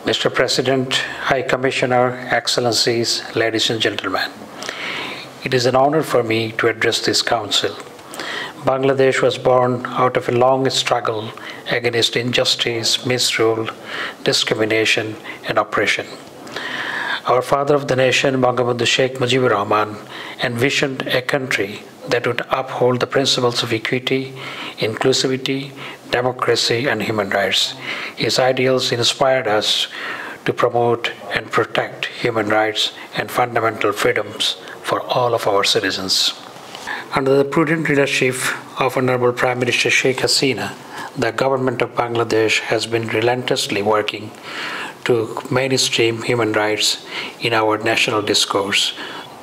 Mr. President, High Commissioner, Excellencies, ladies and gentlemen, it is an honor for me to address this Council. Bangladesh was born out of a long struggle against injustice, misrule, discrimination, and oppression. Our father of the nation, Mohammad Sheikh Mujibur Rahman, envisioned a country that would uphold the principles of equity, inclusivity, democracy, and human rights. His ideals inspired us to promote and protect human rights and fundamental freedoms for all of our citizens. Under the prudent leadership of Honorable Prime Minister Sheikh Hasina, the government of Bangladesh has been relentlessly working to mainstream human rights in our national discourse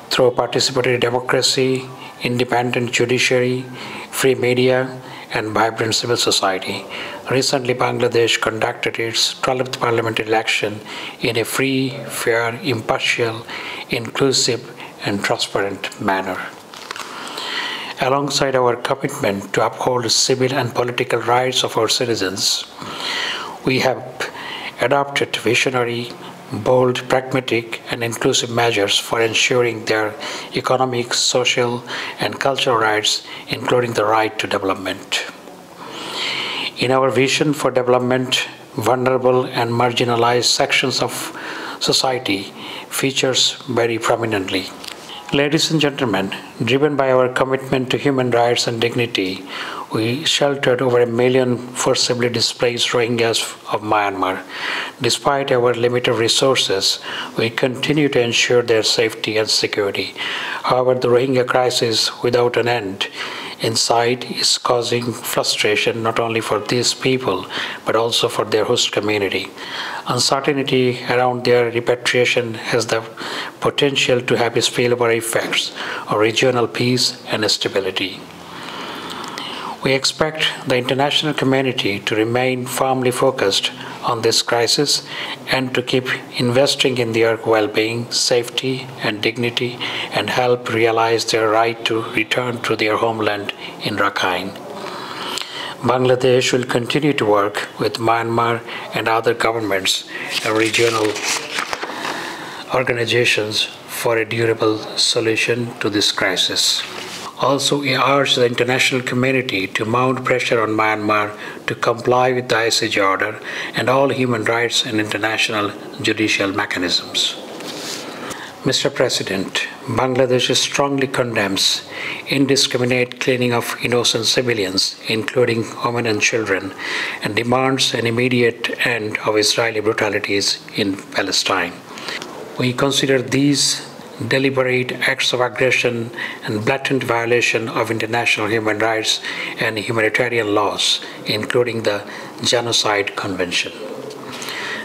through participatory democracy, independent judiciary, free media, and vibrant civil society. Recently, Bangladesh conducted its 12th parliament election in a free, fair, impartial, inclusive, and transparent manner. Alongside our commitment to uphold civil and political rights of our citizens, we have adopted visionary, bold, pragmatic, and inclusive measures for ensuring their economic, social, and cultural rights, including the right to development. In our vision for development, vulnerable and marginalized sections of society features very prominently. Ladies and gentlemen, driven by our commitment to human rights and dignity, we sheltered over 1 million forcibly displaced Rohingyas of Myanmar. Despite our limited resources, we continue to ensure their safety and security. However, the Rohingya crisis without an end in sight is causing frustration not only for these people, but also for their host community. Uncertainty around their repatriation has the potential to have spillover effects on regional peace and stability. We expect the international community to remain firmly focused on this crisis and to keep investing in their well-being, safety, and dignity, and help realize their right to return to their homeland in Rakhine. Bangladesh will continue to work with Myanmar and other governments and regional organizations for a durable solution to this crisis. Also, we urge the international community to mount pressure on Myanmar to comply with the ICJ order and all human rights and international judicial mechanisms. Mr. President, Bangladesh strongly condemns indiscriminate killing of innocent civilians, including women and children, and demands an immediate end of Israeli brutalities in Palestine. We consider these deliberate acts of aggression and blatant violation of international human rights and humanitarian laws, including the Genocide Convention.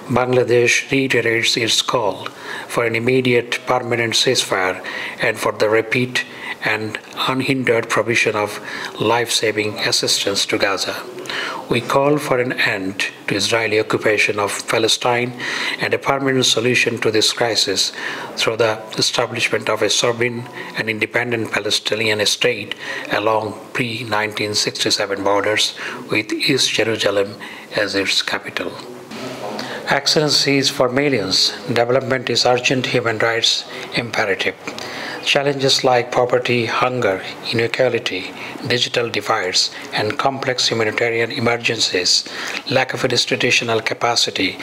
Bangladesh reiterates its call for an immediate permanent ceasefire and for the rapid and unhindered provision of life-saving assistance to Gaza. We call for an end to Israeli occupation of Palestine and a permanent solution to this crisis through the establishment of a sovereign and independent Palestinian state along pre-1967 borders with East Jerusalem as its capital. Excellencies, for millions, development is urgent human rights imperative. Challenges like poverty, hunger, inequality, digital divides, and complex humanitarian emergencies, lack of institutional capacity,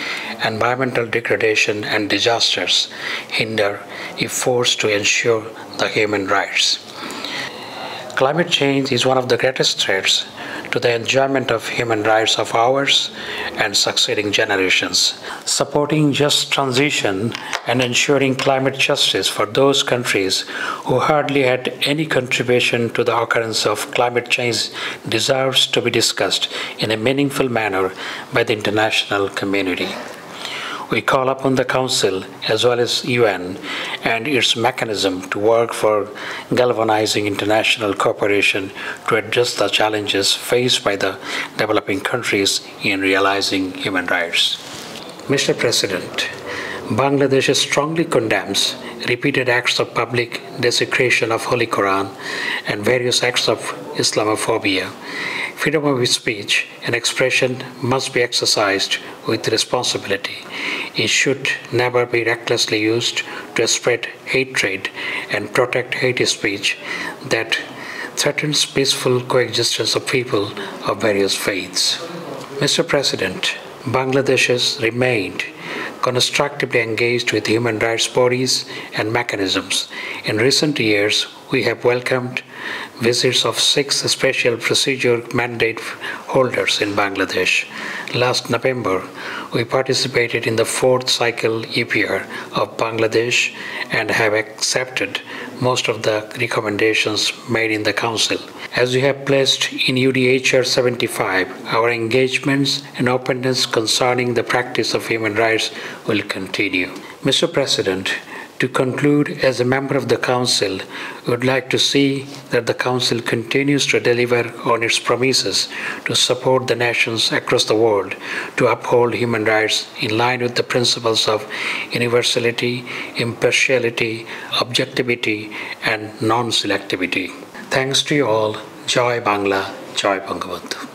environmental degradation, and disasters hinder efforts to ensure the human rights. Climate change is one of the greatest threats to the enjoyment of human rights of ours and succeeding generations. Supporting just transition and ensuring climate justice for those countries who hardly had any contribution to the occurrence of climate change deserves to be discussed in a meaningful manner by the international community. We call upon the Council as well as UN and its mechanism to work for galvanizing international cooperation to address the challenges faced by the developing countries in realizing human rights. Mr. President, Bangladesh strongly condemns repeated acts of public desecration of Holy Quran and various acts of Islamophobia. Freedom of speech and expression must be exercised with responsibility. It should never be recklessly used to spread hatred and protect hate speech that threatens peaceful coexistence of people of various faiths. Mr. President, Bangladesh has remained constructively engaged with human rights bodies and mechanisms. In recent years, we have welcomed visits of 6 special procedure mandate holders in Bangladesh. Last November, we participated in the 4th cycle EPR of Bangladesh and have accepted most of the recommendations made in the Council. As we have placed in HRC55, our engagements and openness concerning the practice of human rights will continue. Mr. President, to conclude, as a member of the Council, we would like to see that the Council continues to deliver on its promises to support the nations across the world to uphold human rights in line with the principles of universality, impartiality, objectivity, and non-selectivity. Thanks to you all. Jai Bangla, Jai Bangabandhu.